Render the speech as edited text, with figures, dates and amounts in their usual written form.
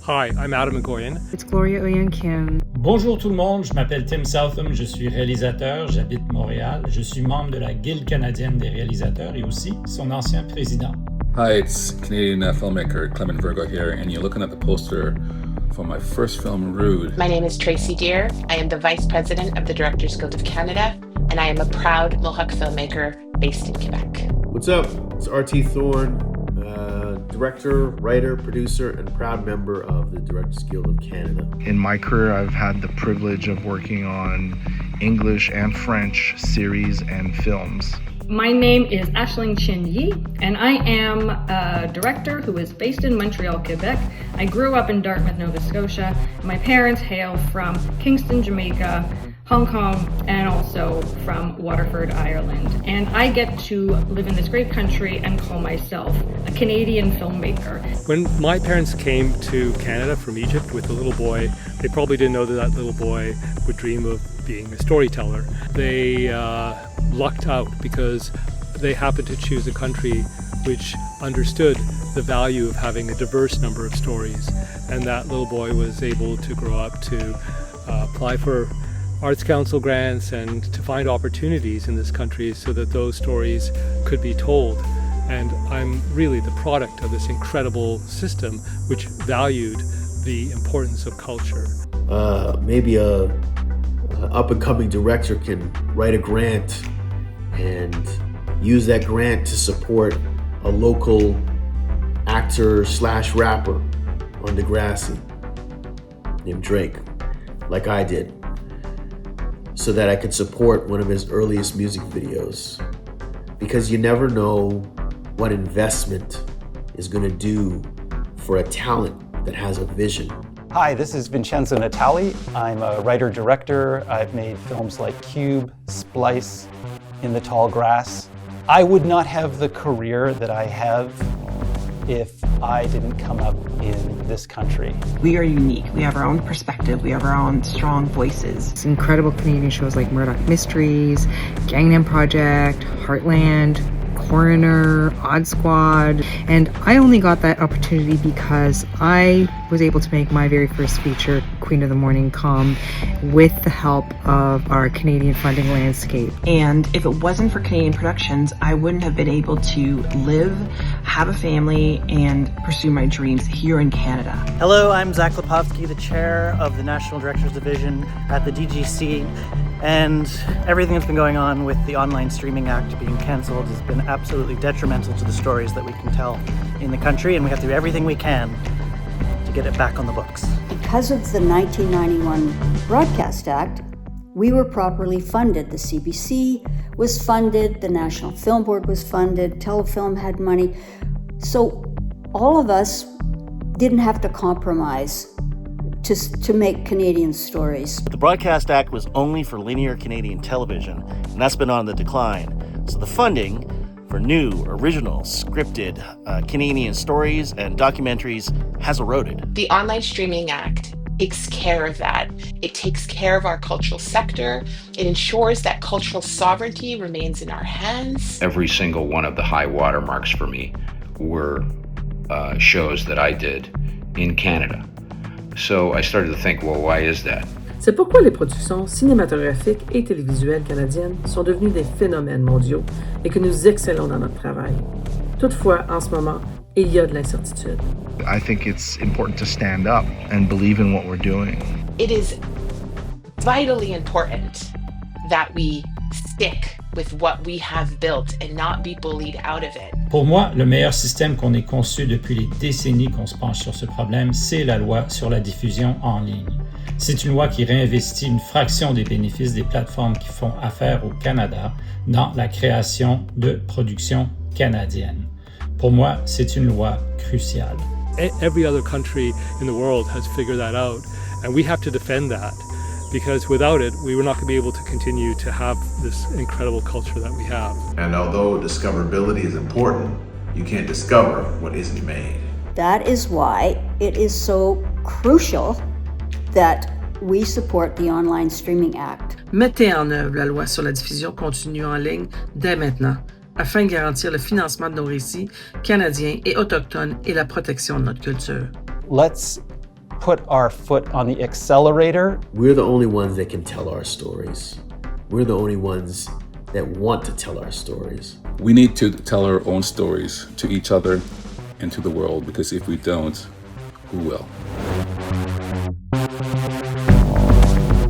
Hi, I'm Adam Nguyen. It's Gloria Oyen Kim. Bonjour tout le monde, je m'appelle Tim Southam, je suis réalisateur, j'habite Montréal, je suis membre de la Guilde canadienne des réalisateurs et aussi son ancien président. Hi, it's Canadian filmmaker Clement Virgo here, and you're looking at the poster for my first film, Rude. My name is Tracy Deer. I am the Vice President of the Directors Guild of Canada, and I am a proud Mohawk filmmaker based in Quebec. What's up? It's R.T. Thorne, director, writer, producer, and proud member of the Directors Guild of Canada. In my career, I've had the privilege of working on English and French series and films. My name is Aisling Chin Yi, and I am a director who is based in Montreal, Quebec. I grew up in Dartmouth, Nova Scotia. My parents hail from Kingston, Jamaica, Hong Kong, and also from Waterford, Ireland. And I get to live in this great country and call myself a Canadian filmmaker. When my parents came to Canada from Egypt with a little boy, they probably didn't know that that little boy would dream of being a storyteller. They lucked out because they happened to choose a country which understood the value of having a diverse number of stories. And that little boy was able to grow up to apply for Arts Council grants and to find opportunities in this country so that those stories could be told. And I'm really the product of this incredible system which valued the importance of culture. Maybe a up-and-coming director can write a grant and use that grant to support a local actor/rapper on Degrassi named Drake, like I did, so that I could support one of his earliest music videos. Because you never know what investment is going to do for a talent that has a vision. Hi, this is Vincenzo Natali. I'm a writer-director. I've made films like Cube, Splice, In the Tall Grass. I would not have the career that I have if I didn't come up in this country. We are unique. We have our own perspective. We have our own strong voices. It's incredible Canadian shows like Murdoch Mysteries, Gangnam Project, Heartland, Coroner, Odd Squad, and I only got that opportunity because I was able to make my very first feature, Queen of the Morning Come, with the help of our Canadian funding landscape. And if it wasn't for Canadian productions, I wouldn't have been able to live, have a family, and pursue my dreams here in Canada. Hello, I'm Zach Lepovsky, the chair of the National Directors Division at the DGC. And everything that's been going on with the Online Streaming Act being canceled has been absolutely detrimental to the stories that we can tell in the country, and we have to do everything we can to get it back on the books. Because of the 1991 Broadcast Act, we were properly funded. The CBC was funded, the National Film Board was funded, Telefilm had money. So all of us didn't have to compromise to make Canadian stories. But the Broadcast Act was only for linear Canadian television, and that's been on the decline. So the funding for new, original, scripted Canadian stories and documentaries has eroded. The Online Streaming Act takes care of that. It takes care of our cultural sector. It ensures that cultural sovereignty remains in our hands. Every single one of the high water marks for me were shows that I did in Canada. So I started to think, well, why is that? C'est pourquoi les productions cinématographiques et télévisuelles canadiennes sont devenues des phénomènes mondiaux et que nous excellons dans notre travail. Toutefois, en ce moment, il y a de l'incertitude. I think it's important to stand up and believe in what we're doing. It is vitally important that we stick with what we have built and not be bullied out of it. Pour moi, le meilleur système qu'on ait conçu depuis les décennies qu'on se penche sur ce problème, c'est la loi sur la diffusion en ligne. C'est une loi qui réinvestit une fraction des bénéfices des plateformes qui font affaire au Canada dans la création de productions canadiennes. Pour moi, c'est une loi cruciale. Every other country in the world has figured that out, and we have to defend that. Because without it, we were not going to be able to continue to have this incredible culture that we have. And although discoverability is important, you can't discover what isn't made. That is why it is so crucial that we support the Online Streaming Act. Mettez en œuvre la loi sur la diffusion continue en ligne dès maintenant, afin de garantir le financement de nos récits canadiens et autochtones et la protection de notre culture. Let's put our foot on the accelerator. We're the only ones that can tell our stories. We're the only ones that want to tell our stories. We need to tell our own stories to each other and to the world, because if we don't, who will?